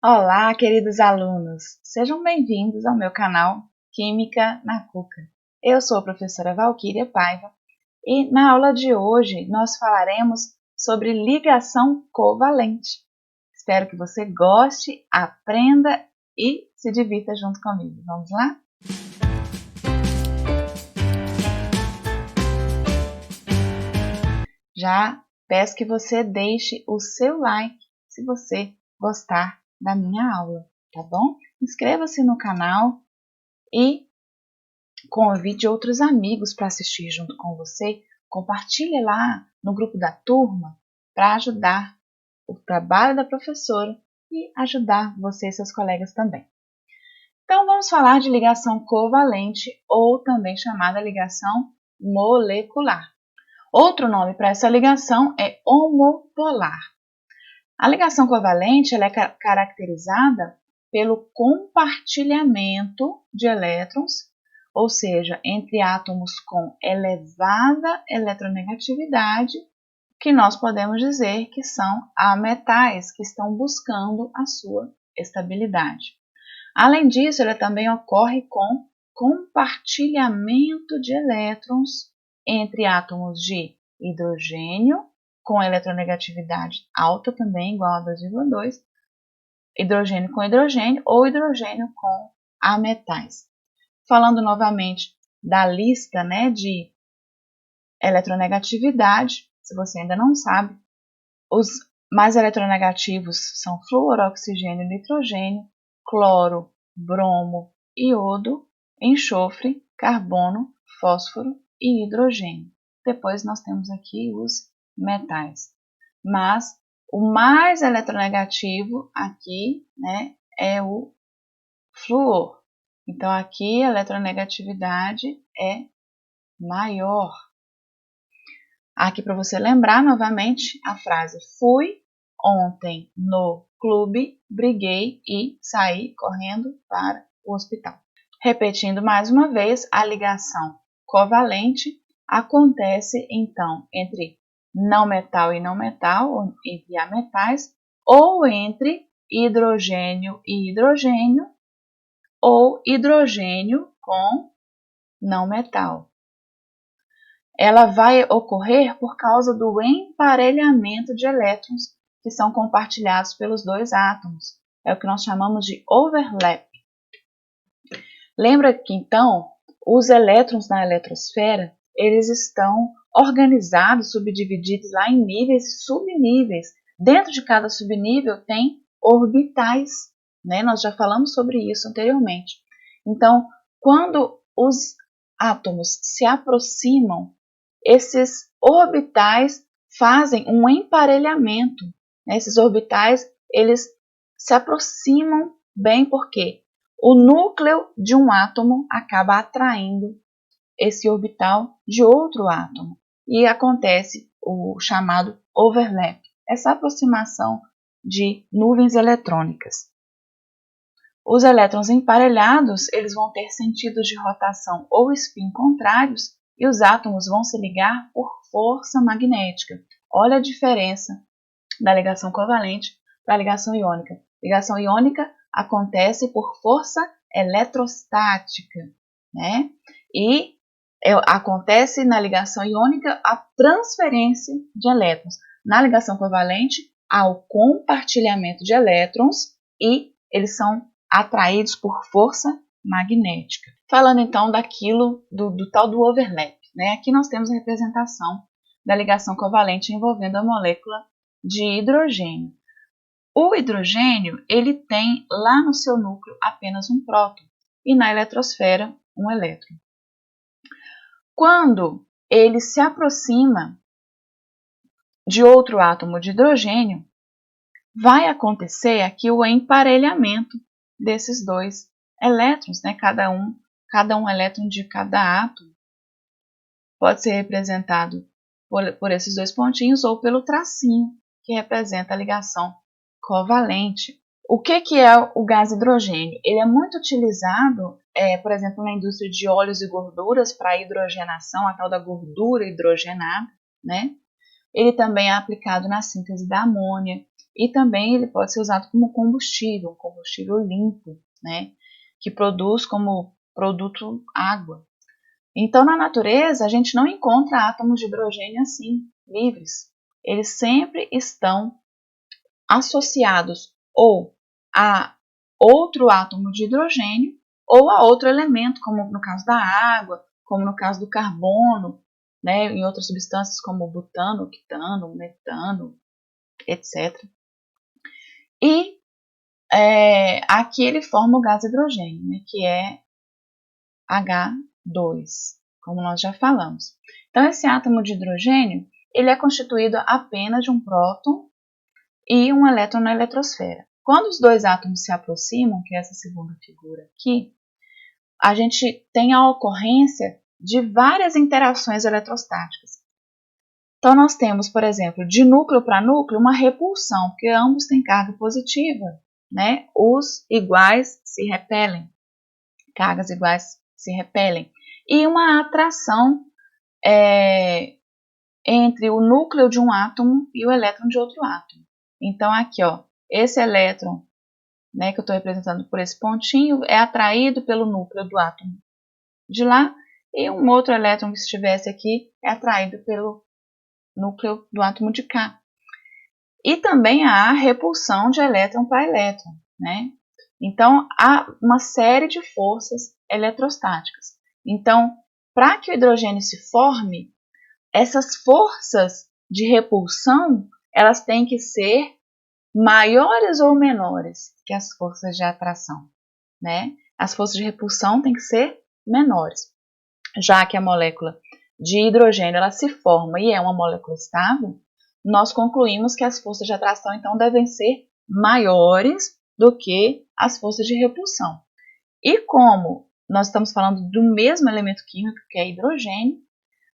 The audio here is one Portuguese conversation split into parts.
Olá, queridos alunos! Sejam bem-vindos ao meu canal Química na Cuca. Eu sou a professora Valquíria Paiva e na aula de hoje nós falaremos sobre ligação covalente. Espero que você goste, aprenda e se divirta junto comigo. Vamos lá? Já peço que você deixe o seu like se você gostar da minha aula, tá bom? Inscreva-se no canal e convide outros amigos para assistir junto com você. Compartilhe lá no grupo da turma para ajudar o trabalho da professora e ajudar você e seus colegas também. Então, vamos falar de ligação covalente ou também chamada ligação molecular. Outro nome para essa ligação é homopolar. A ligação covalente ela é caracterizada pelo compartilhamento de elétrons, ou seja, entre átomos com elevada eletronegatividade, que nós podemos dizer que são ametais, que estão buscando a sua estabilidade. Além disso, ela também ocorre com compartilhamento de elétrons entre átomos de hidrogênio, com eletronegatividade alta também, igual a 2,2, hidrogênio com hidrogênio ou hidrogênio com ametais. Falando novamente da lista de eletronegatividade, se você ainda não sabe, os mais eletronegativos são flúor, oxigênio, nitrogênio, cloro, bromo, iodo, enxofre, carbono, fósforo e hidrogênio. Depois nós temos aqui os metais. Mas o mais eletronegativo aqui é o flúor. Então aqui a eletronegatividade é maior. Aqui para você lembrar novamente a frase: fui ontem no clube, briguei e saí correndo para o hospital. Repetindo mais uma vez, a ligação covalente acontece então entre não metal e não metal, ou entre ametais, ou entre hidrogênio e hidrogênio, ou hidrogênio com não metal. Ela vai ocorrer por causa do emparelhamento de elétrons que são compartilhados pelos dois átomos. É o que nós chamamos de overlap. Lembra que, então, os elétrons na eletrosfera, eles estão organizados, subdivididos lá em níveis e subníveis. Dentro de cada subnível tem orbitais, Nós já falamos sobre isso anteriormente. Então, quando os átomos se aproximam, esses orbitais fazem um emparelhamento. Esses orbitais, eles se aproximam bem porque o núcleo de um átomo acaba atraindo esse orbital de outro átomo e acontece o chamado overlap, essa aproximação de nuvens eletrônicas. Os elétrons emparelhados, eles vão ter sentidos de rotação ou spin contrários e os átomos vão se ligar por força magnética. Olha a diferença da ligação covalente para a ligação iônica. Ligação iônica acontece por força eletrostática, E acontece na ligação iônica a transferência de elétrons. Na ligação covalente, há o compartilhamento de elétrons e eles são atraídos por força magnética. Falando então daquilo, do tal do overlap, Aqui nós temos a representação da ligação covalente envolvendo a molécula de hidrogênio. O hidrogênio, ele tem lá no seu núcleo apenas um próton e na eletrosfera um elétron. Quando ele se aproxima de outro átomo de hidrogênio, vai acontecer aqui o emparelhamento desses dois elétrons, cada um elétron de cada átomo pode ser representado por esses dois pontinhos ou pelo tracinho, que representa a ligação covalente. O que é o gás hidrogênio? Ele é muito utilizado, por exemplo, na indústria de óleos e gorduras para a hidrogenação, a tal da gordura hidrogenada, Ele também é aplicado na síntese da amônia. e também ele pode ser usado como combustível, um combustível limpo, né, que produz como produto água. Então, na natureza, a gente não encontra átomos de hidrogênio assim, livres. Eles sempre estão associados ou a outro átomo de hidrogênio ou a outro elemento, como no caso da água, como no caso do carbono, né, em outras substâncias como butano, octano, metano, etc. E aqui ele forma o gás hidrogênio, né, que é H2, como nós já falamos. Então, esse átomo de hidrogênio ele é constituído apenas de um próton e um elétron na eletrosfera. Quando os dois átomos se aproximam, que é essa segunda figura aqui, a gente tem a ocorrência de várias interações eletrostáticas. Então, nós temos, por exemplo, de núcleo para núcleo, uma repulsão, porque ambos têm carga positiva, né? Os iguais se repelem, cargas iguais se repelem. E uma atração entre o núcleo de um átomo e o elétron de outro átomo. Então, aqui, ó, esse elétron, né, que eu estou representando por esse pontinho, é atraído pelo núcleo do átomo de lá, e um outro elétron que estivesse aqui é atraído pelo núcleo do átomo de cá. E também há repulsão de elétron para elétron, né? Então, há uma série de forças eletrostáticas. Então, para que o hidrogênio se forme, essas forças de repulsão, elas têm que ser maiores ou menores que as forças de atração, né? As forças de repulsão têm que ser menores. Já que a molécula de hidrogênio ela se forma e é uma molécula estável, nós concluímos que as forças de atração então devem ser maiores do que as forças de repulsão. E como nós estamos falando do mesmo elemento químico que é hidrogênio,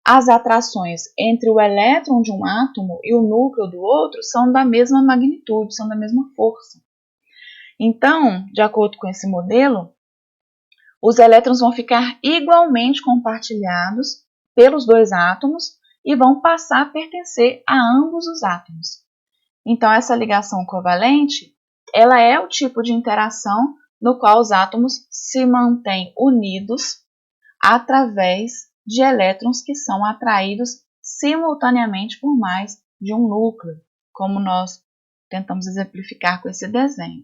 as atrações entre o elétron de um átomo e o núcleo do outro são da mesma magnitude, são da mesma força. Então, de acordo com esse modelo, os elétrons vão ficar igualmente compartilhados pelos dois átomos e vão passar a pertencer a ambos os átomos. Então, essa ligação covalente, ela é o tipo de interação no qual os átomos se mantêm unidos através de elétrons que são atraídos simultaneamente por mais de um núcleo, como nós tentamos exemplificar com esse desenho.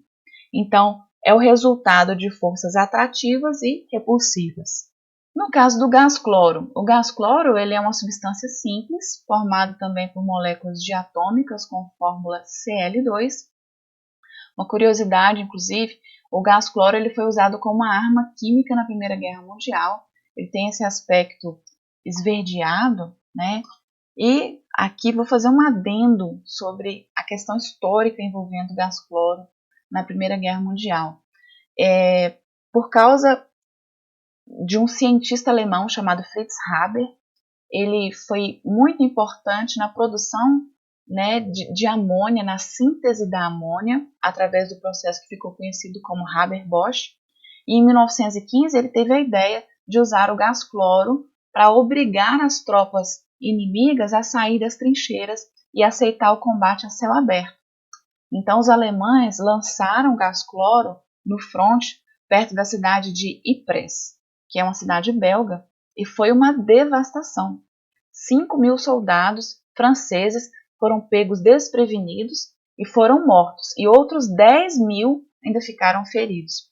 Então, é o resultado de forças atrativas e repulsivas. No caso do gás cloro, o gás cloro ele é uma substância simples, formado também por moléculas diatômicas com fórmula Cl2. Uma curiosidade, inclusive, o gás cloro ele foi usado como uma arma química na Primeira Guerra Mundial. Ele tem esse aspecto esverdeado, né? E aqui vou fazer um adendo sobre a questão histórica envolvendo o gás cloro na Primeira Guerra Mundial. Por causa de um cientista alemão chamado Fritz Haber, ele foi muito importante na produção, né, de amônia, na síntese da amônia, através do processo que ficou conhecido como Haber-Bosch. E em 1915 ele teve a ideia de usar o gás cloro para obrigar as tropas inimigas a sair das trincheiras e aceitar o combate a céu aberto. Então os alemães lançaram gás cloro no fronte, perto da cidade de Ypres, que é uma cidade belga, e foi uma devastação. 5.000 soldados franceses foram pegos desprevenidos e foram mortos, e outros 10.000 ainda ficaram feridos.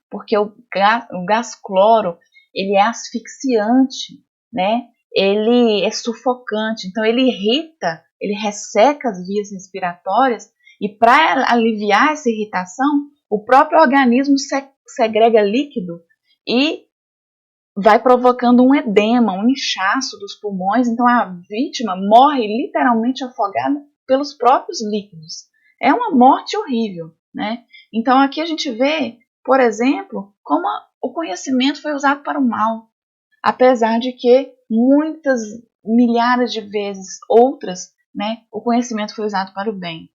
Porque o gás cloro ele é asfixiante, né? Ele é sufocante, então ele irrita, ele resseca as vias respiratórias, e para aliviar essa irritação, o próprio organismo segrega líquido e vai provocando um edema, um inchaço dos pulmões, então a vítima morre literalmente afogada pelos próprios líquidos. É uma morte horrível, né? Então aqui a gente vê, por exemplo, como o conhecimento foi usado para o mal, apesar de que muitas milhares de vezes outras, né, o conhecimento foi usado para o bem.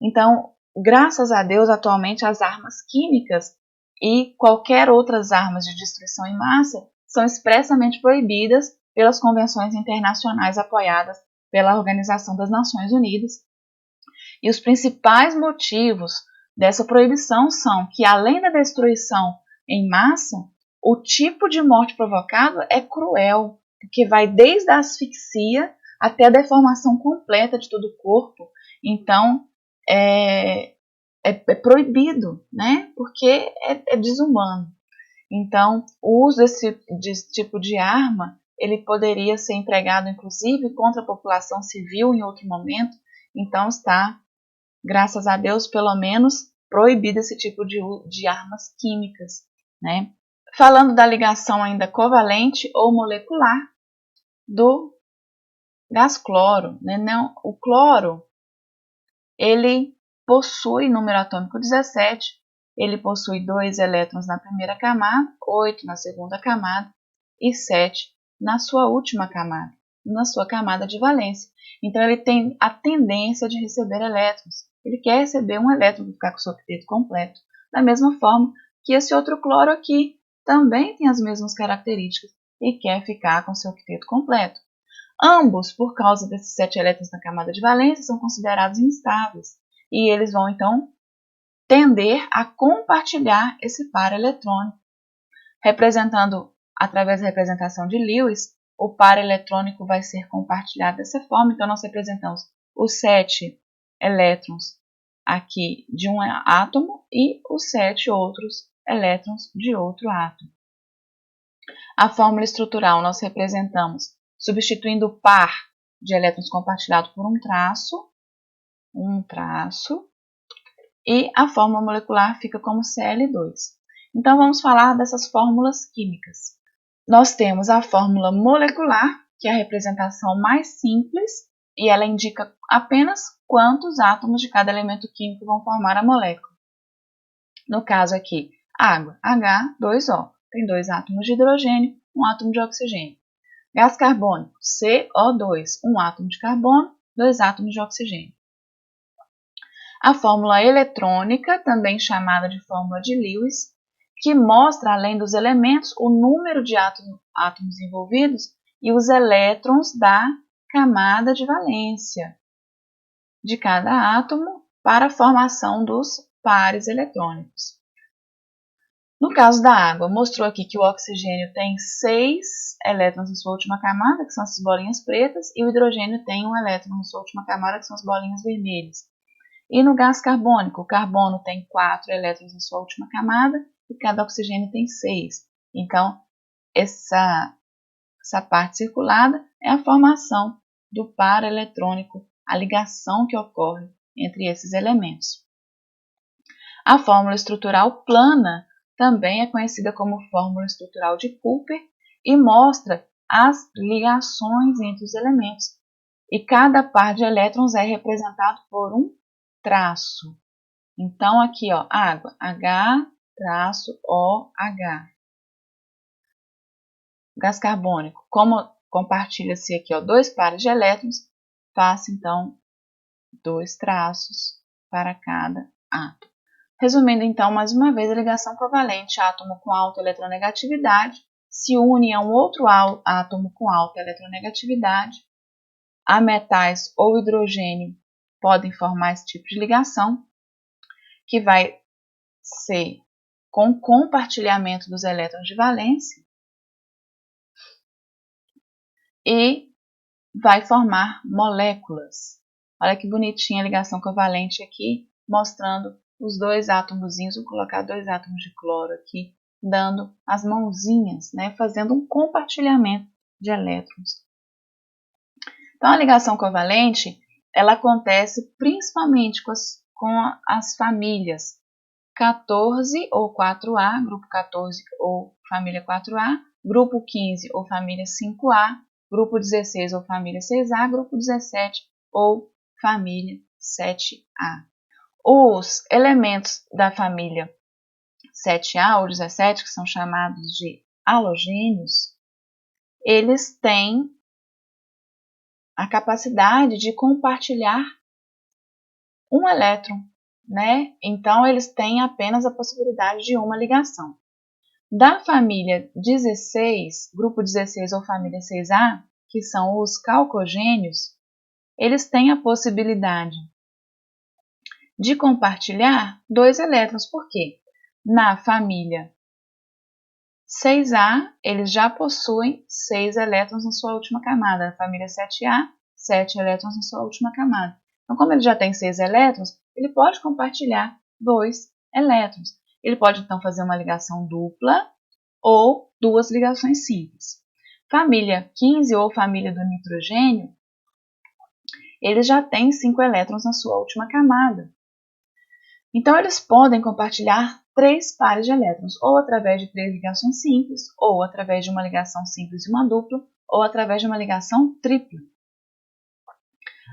Então, graças a Deus, atualmente as armas químicas e qualquer outras armas de destruição em massa são expressamente proibidas pelas convenções internacionais apoiadas pela Organização das Nações Unidas. E os principais motivos dessa proibição são que, além da destruição em massa, o tipo de morte provocado é cruel, porque vai desde a asfixia até a deformação completa de todo o corpo. Então, é proibido, né? Porque é desumano. Então, o uso desse tipo de arma, ele poderia ser empregado, inclusive, contra a população civil em outro momento. Então, está, graças a Deus, pelo menos, proibido esse tipo de armas químicas, né? Falando da ligação ainda covalente ou molecular do gás cloro, né? Não, o cloro, ele possui número atômico 17, ele possui 2 elétrons na primeira camada, 8 na segunda camada e 7 na sua última camada, na sua camada de valência. Então, ele tem a tendência de receber elétrons. Ele quer receber um elétron para ficar com o seu octeto completo. Da mesma forma que esse outro cloro aqui também tem as mesmas características e quer ficar com o seu octeto completo. Ambos, por causa desses 7 elétrons na camada de valência, são considerados instáveis e eles vão, então, tender a compartilhar esse par eletrônico, representando, através da representação de Lewis, o par eletrônico vai ser compartilhado dessa forma. Então, nós representamos os 7 elétrons aqui de um átomo e os 7 outros elétrons de outro átomo. A fórmula estrutural nós representamos substituindo o par de elétrons compartilhado por um traço, e a fórmula molecular fica como Cl2. Então, vamos falar dessas fórmulas químicas. Nós temos a fórmula molecular, que é a representação mais simples, e ela indica apenas quantos átomos de cada elemento químico vão formar a molécula. No caso aqui, água, H2O, tem 2 átomos de hidrogênio, 1 átomo de oxigênio. Gás carbônico, CO2, 1 átomo de carbono, 2 átomos de oxigênio. A fórmula eletrônica, também chamada de fórmula de Lewis, que mostra, além dos elementos, o número de átomos envolvidos e os elétrons da camada de valência de cada átomo para a formação dos pares eletrônicos. No caso da água, mostrou aqui que o oxigênio tem 6 elétrons na sua última camada, que são essas bolinhas pretas, e o hidrogênio tem 1 elétron na sua última camada, que são as bolinhas vermelhas. E no gás carbônico, o carbono tem 4 elétrons na sua última camada e cada oxigênio tem 6. Então, essa parte circulada é a formação do par eletrônico, a ligação que ocorre entre esses elementos. A fórmula estrutural plana também é conhecida como fórmula estrutural de Cooper e mostra as ligações entre os elementos. E cada par de elétrons é representado por um traço. Então, aqui, ó, água, H-OH. Gás carbônico, como compartilha-se aqui, ó, 2 pares de elétrons, faço, então, 2 traços para cada átomo. Resumindo, então, mais uma vez, a ligação covalente, átomo com alta eletronegatividade, se une a um outro átomo com alta eletronegatividade. A metais ou hidrogênio podem formar esse tipo de ligação, que vai ser com compartilhamento dos elétrons de valência e vai formar moléculas. Olha que bonitinha a ligação covalente aqui, mostrando os 2 átomozinhos. Vou colocar 2 átomos de cloro aqui, dando as mãozinhas, né, fazendo um compartilhamento de elétrons. Então, a ligação covalente, ela acontece principalmente com as famílias 14 ou 4A, grupo 14 ou família 4A, grupo 15 ou família 5A, grupo 16 ou família 6A, grupo 17 ou família 7A. Os elementos da família 7A ou 17, que são chamados de halogênios, eles têm a capacidade de compartilhar um elétron, né? Então, eles têm apenas a possibilidade de uma ligação. Da família 16, grupo 16 ou família 6A, que são os calcogênios, eles têm a possibilidade de compartilhar 2 elétrons. Por quê? Na família 6A, eles já possuem 6 elétrons na sua última camada. Na família 7A, 7 elétrons na sua última camada. Então, como ele já tem 6 elétrons, ele pode compartilhar 2 elétrons. Ele pode, então, fazer uma ligação dupla ou 2 ligações simples. Família 15 ou família do nitrogênio, ele já tem 5 elétrons na sua última camada. Então, eles podem compartilhar 3 pares de elétrons, ou através de 3 ligações simples, ou através de uma ligação simples e uma dupla, ou através de uma ligação tripla.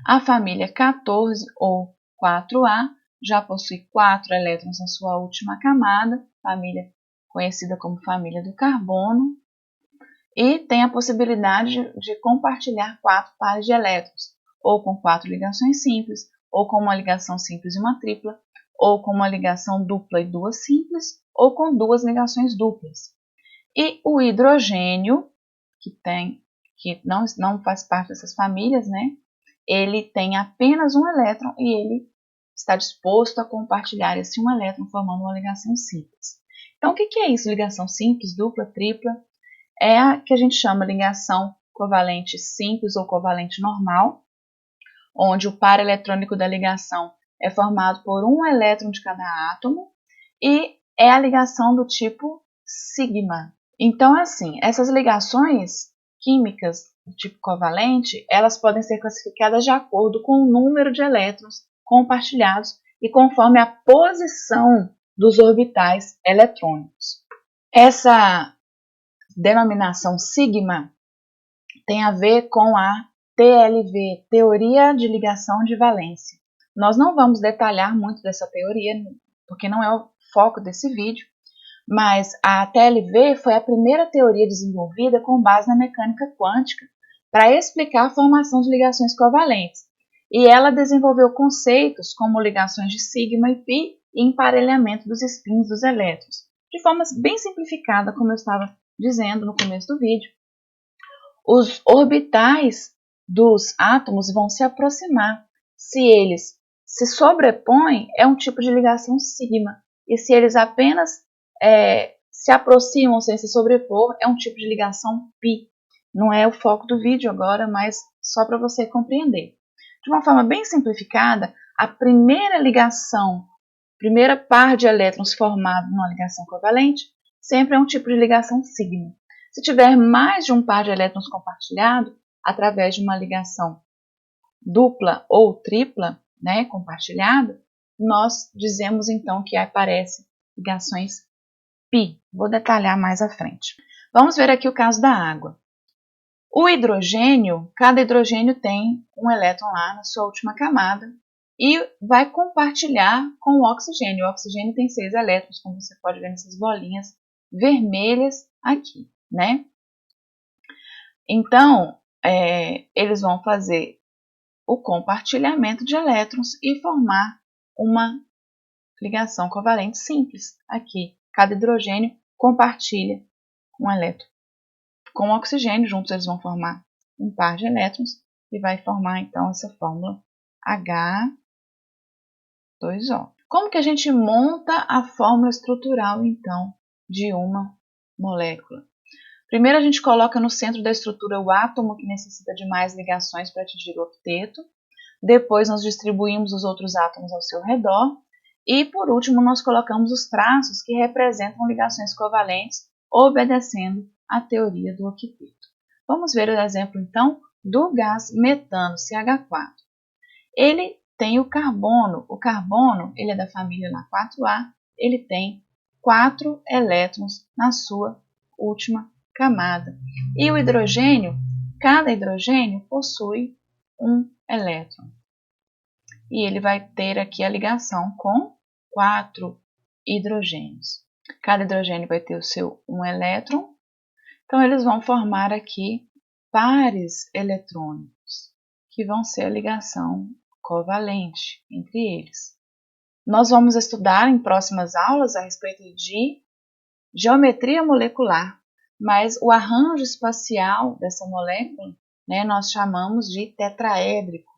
A família 14 ou 4A já possui 4 elétrons na sua última camada, família conhecida como família do carbono, e tem a possibilidade de compartilhar 4 pares de elétrons, ou com 4 ligações simples, ou com uma ligação simples e uma tripla, ou com uma ligação dupla e 2 simples, ou com 2 ligações duplas. E o hidrogênio, que não faz parte dessas famílias, né? Ele tem apenas um elétron e ele está disposto a compartilhar esse um elétron formando uma ligação simples. Então, o que é isso? Ligação simples, dupla, tripla? É a que a gente chama ligação covalente simples ou covalente normal, onde o par eletrônico da ligação é formado por um elétron de cada átomo e é a ligação do tipo sigma. Então, assim, essas ligações químicas do tipo covalente, elas podem ser classificadas de acordo com o número de elétrons compartilhados e conforme a posição dos orbitais eletrônicos. Essa denominação sigma tem a ver com a TLV, Teoria de Ligação de Valência. Nós não vamos detalhar muito dessa teoria, porque não é o foco desse vídeo, mas a TLV foi a primeira teoria desenvolvida com base na mecânica quântica para explicar a formação de ligações covalentes. E ela desenvolveu conceitos como ligações de sigma e pi e emparelhamento dos spins dos elétrons. De forma bem simplificada, como eu estava dizendo no começo do vídeo, os orbitais dos átomos vão se aproximar. Se eles se sobrepõem, é um tipo de ligação sigma. E se eles apenas se aproximam sem se sobrepor, é um tipo de ligação pi. Não é o foco do vídeo agora, mas só para você compreender. De uma forma bem simplificada, a primeira ligação, primeira par de elétrons formado numa ligação covalente, sempre é um tipo de ligação sigma. Se tiver mais de um par de elétrons compartilhado, através de uma ligação dupla ou tripla, né, compartilhada, nós dizemos então que aparecem ligações pi. Vou detalhar mais à frente. Vamos ver aqui o caso da água. O hidrogênio, cada hidrogênio tem um elétron lá na sua última camada e vai compartilhar com o oxigênio. O oxigênio tem 6 elétrons, como você pode ver nessas bolinhas vermelhas aqui, né? Então, eles vão fazer o compartilhamento de elétrons e formar uma ligação covalente simples. Aqui, cada hidrogênio compartilha um elétron com o oxigênio, juntos eles vão formar um par de elétrons e vai formar então essa fórmula H2O. Como que a gente monta a fórmula estrutural então de uma molécula? Primeiro a gente coloca no centro da estrutura o átomo que necessita de mais ligações para atingir o octeto. Depois nós distribuímos os outros átomos ao seu redor. E por último nós colocamos os traços que representam ligações covalentes obedecendo à teoria do octeto. Vamos ver o exemplo então do gás metano, CH4. Ele tem o carbono. O carbono ele é da família 4A. Ele tem 4 elétrons na sua última camada. E o hidrogênio, cada hidrogênio possui um elétron. E ele vai ter aqui a ligação com 4 hidrogênios. Cada hidrogênio vai ter o seu um elétron. Então, eles vão formar aqui pares eletrônicos, que vão ser a ligação covalente entre eles. Nós vamos estudar em próximas aulas a respeito de geometria molecular, mas o arranjo espacial dessa molécula, né, nós chamamos de tetraédrico,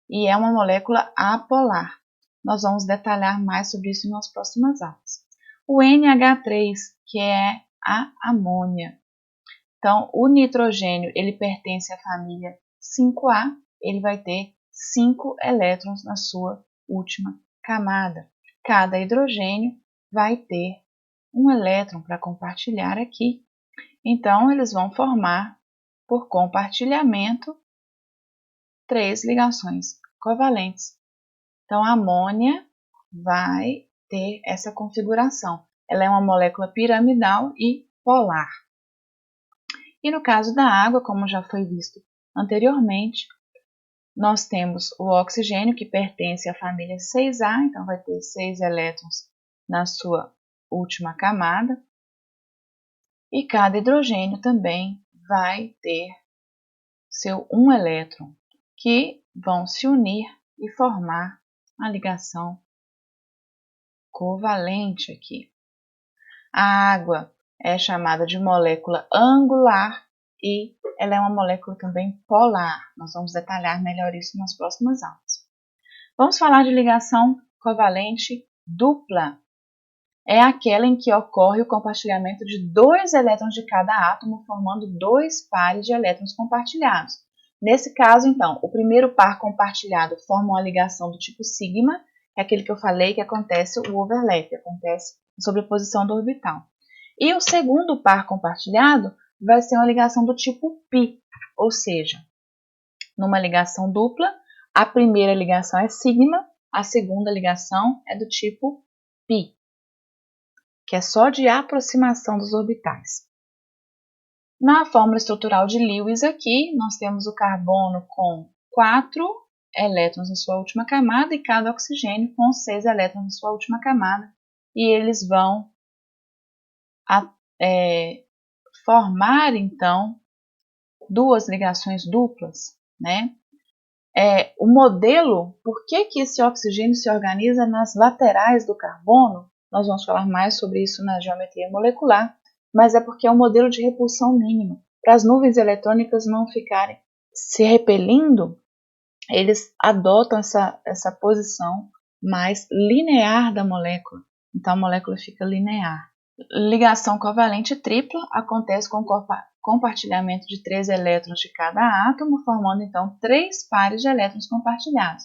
e é uma molécula apolar. nós vamos detalhar mais sobre isso nas próximas aulas. O NH3, que é a amônia. Então, o nitrogênio, ele pertence à família 5A, ele vai ter 5 elétrons na sua última camada. Cada hidrogênio vai ter um elétron para compartilhar aqui. Então, eles vão formar, por compartilhamento, 3 ligações covalentes. Então, a amônia vai ter essa configuração. Ela é uma molécula piramidal e polar. E no caso da água, como já foi visto anteriormente, nós temos o oxigênio, que pertence à família 6A, então vai ter 6 elétrons na sua última camada. E cada hidrogênio também vai ter seu 1 elétron, que vão se unir e formar a ligação covalente aqui. A água é chamada de molécula angular e ela é uma molécula também polar. Nós vamos detalhar melhor isso nas próximas aulas. Vamos falar de ligação covalente dupla. É aquela em que ocorre o compartilhamento de 2 elétrons de cada átomo, formando 2 pares de elétrons compartilhados. Nesse caso, então, o primeiro par compartilhado forma uma ligação do tipo sigma, é aquele que eu falei que acontece o overlap, acontece a sobreposição do orbital. E o segundo par compartilhado vai ser uma ligação do tipo pi, ou seja, numa ligação dupla, a primeira ligação é sigma, a segunda ligação é do tipo pi, que é só de aproximação dos orbitais. Na fórmula estrutural de Lewis aqui, nós temos o carbono com 4 elétrons na sua última camada e cada oxigênio com 6 elétrons na sua última camada. E eles vão formar, então, 2 ligações duplas, né? O modelo, por que esse oxigênio se organiza nas laterais do carbono? Nós vamos falar mais sobre isso na geometria molecular, mas é porque é um modelo de repulsão mínima. Para as nuvens eletrônicas não ficarem se repelindo, eles adotam essa posição mais linear da molécula. Então a molécula fica linear. Ligação covalente tripla acontece com o compartilhamento de 3 elétrons de cada átomo, formando então 3 pares de elétrons compartilhados.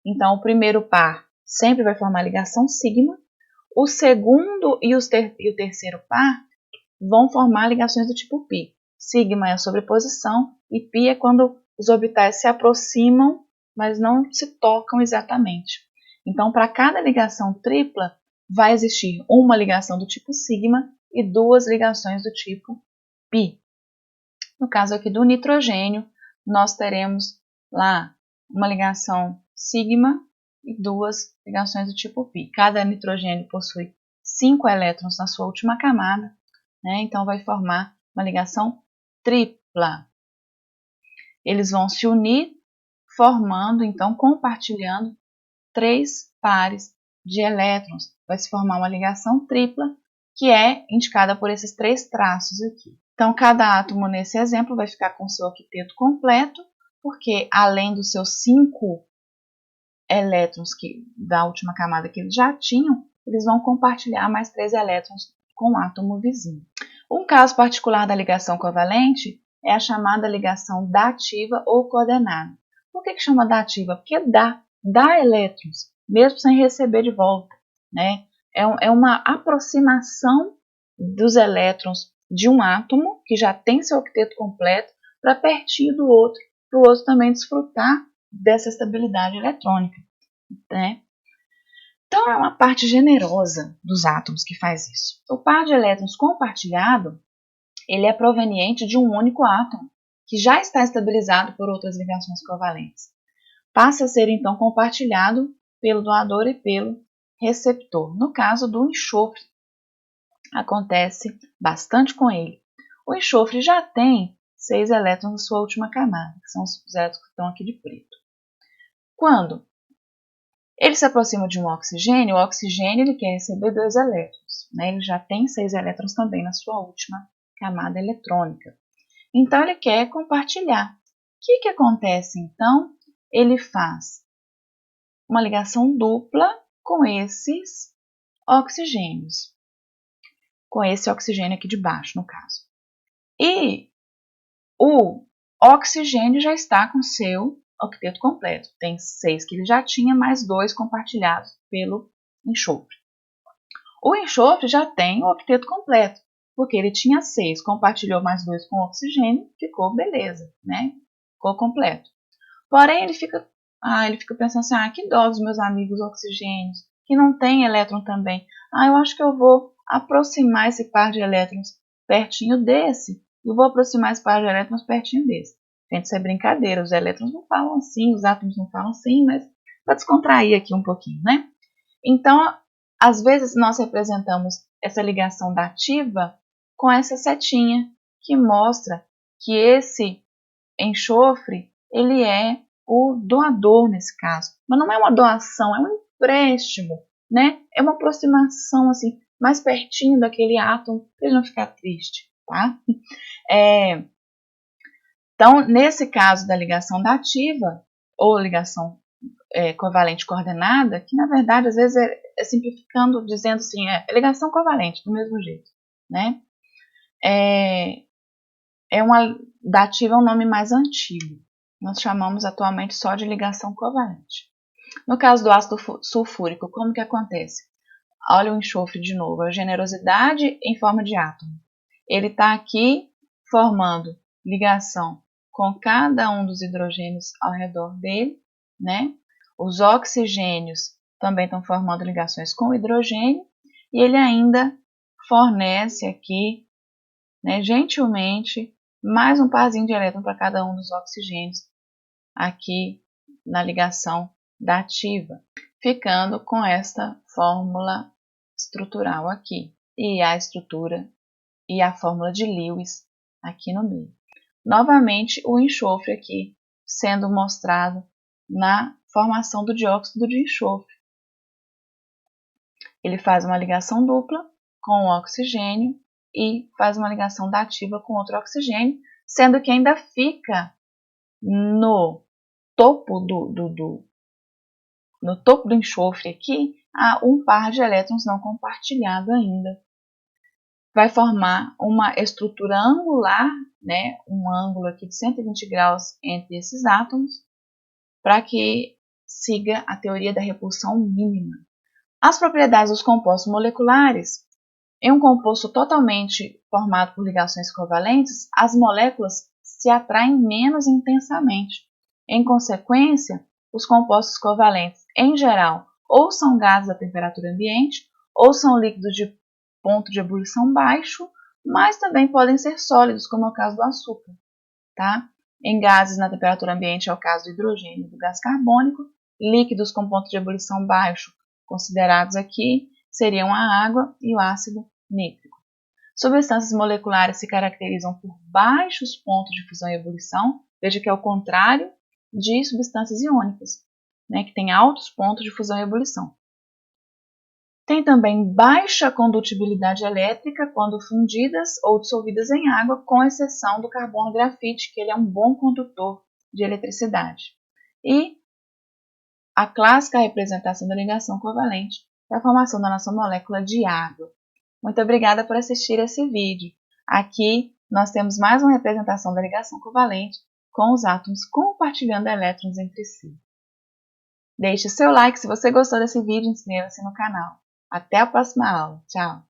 Então o primeiro par sempre vai formar ligação sigma, o segundo e o terceiro par vão formar ligações do tipo pi. Sigma é a sobreposição e pi é quando os orbitais se aproximam, mas não se tocam exatamente. Então, para cada ligação tripla, vai existir uma ligação do tipo sigma e 2 ligações do tipo pi. No caso aqui do nitrogênio, nós teremos lá uma ligação sigma e 2 ligações do tipo pi. Cada nitrogênio possui 5 elétrons na sua última camada, né? Então vai formar uma ligação tripla. Eles vão se unir, formando, então, compartilhando 3 pares de elétrons. Vai se formar uma ligação tripla, que é indicada por esses 3 traços aqui. Então, cada átomo nesse exemplo vai ficar com seu octeto completo, porque além dos seus 5 elétrons da última camada que eles já tinham, eles vão compartilhar mais 3 elétrons com o átomo vizinho. Um caso particular da ligação covalente é a chamada ligação dativa ou coordenada. Por que chama dativa? Porque dá elétrons, mesmo sem receber de volta, né? É uma aproximação dos elétrons de um átomo que já tem seu octeto completo para pertinho do outro, para o outro também desfrutar dessa estabilidade eletrônica, né? Então, é uma parte generosa dos átomos que faz isso. O par de elétrons compartilhado, ele é proveniente de um único átomo, que já está estabilizado por outras ligações covalentes. Passa a ser, então, compartilhado pelo doador e pelo receptor. No caso do enxofre, acontece bastante com ele. O enxofre já tem 6 elétrons na sua última camada, que são os elétrons que estão aqui de preto. Quando ele se aproxima de um oxigênio, o oxigênio ele quer receber 2 elétrons, né? Ele já tem 6 elétrons também na sua última camada eletrônica. Então, ele quer compartilhar. O que acontece, então? Ele faz uma ligação dupla com esses oxigênios. Com esse oxigênio aqui de baixo, no caso. E o oxigênio já está com seu octeto completo. Tem 6 que ele já tinha, mais 2 compartilhados pelo enxofre. O enxofre já tem o octeto completo, porque ele tinha 6, compartilhou mais 2 com oxigênio, ficou beleza, né? Ficou completo. Porém, ele fica pensando assim, que dó dos meus amigos oxigênios, que não tem elétron também. Eu acho que eu vou aproximar esse par de elétrons pertinho desse, e vou aproximar esse par de elétrons pertinho desse. Gente, isso é brincadeira, os elétrons não falam assim, os átomos não falam assim, mas para descontrair aqui um pouquinho, né? Então, às vezes nós representamos essa ligação dativa com essa setinha, que mostra que esse enxofre, ele é o doador nesse caso. Mas não é uma doação, é um empréstimo, né? É uma aproximação assim, mais pertinho daquele átomo, para ele não ficar triste, tá? Então, nesse caso da ligação dativa, ou ligação covalente coordenada, que na verdade às vezes é simplificando, dizendo assim, é ligação covalente, do mesmo jeito, né? Dativa é um nome mais antigo. Nós chamamos atualmente só de ligação covalente. No caso do ácido sulfúrico, como que acontece? Olha o enxofre de novo, a generosidade em forma de átomo. Ele está aqui formando ligação com cada um dos hidrogênios ao redor dele, né? Os oxigênios também estão formando ligações com o hidrogênio, e ele ainda fornece aqui, né, gentilmente, mais um parzinho de elétron para cada um dos oxigênios aqui na ligação dativa, ficando com esta fórmula estrutural aqui, e a estrutura e a fórmula de Lewis aqui no meio. Novamente, o enxofre aqui sendo mostrado na formação do dióxido de enxofre. Ele faz uma ligação dupla com o oxigênio e faz uma ligação dativa com outro oxigênio, sendo que ainda fica no topo do enxofre aqui um par de elétrons não compartilhado ainda. Vai formar uma estrutura angular, né, um ângulo aqui de 120 graus entre esses átomos, para que siga a teoria da repulsão mínima. As propriedades dos compostos moleculares. Em um composto totalmente formado por ligações covalentes, as moléculas se atraem menos intensamente. Em consequência, os compostos covalentes, em geral, ou são gases a temperatura ambiente, ou são líquidos de ponto de ebulição baixo, mas também podem ser sólidos, como é o caso do açúcar. Tá? Em gases na temperatura ambiente é o caso do hidrogênio e do gás carbônico. Líquidos com ponto de ebulição baixo, considerados aqui, seriam a água e o ácido nítrico. Substâncias moleculares se caracterizam por baixos pontos de fusão e ebulição, veja que é o contrário de substâncias iônicas, né, que têm altos pontos de fusão e ebulição. Tem também baixa condutibilidade elétrica quando fundidas ou dissolvidas em água, com exceção do carbono grafite, que ele é um bom condutor de eletricidade. E a clássica representação da ligação covalente é a formação da nossa molécula de água. Muito obrigada por assistir esse vídeo. Aqui nós temos mais uma representação da ligação covalente com os átomos compartilhando elétrons entre si. Deixe seu like se você gostou desse vídeo e inscreva-se no canal. Até a próxima aula. Tchau!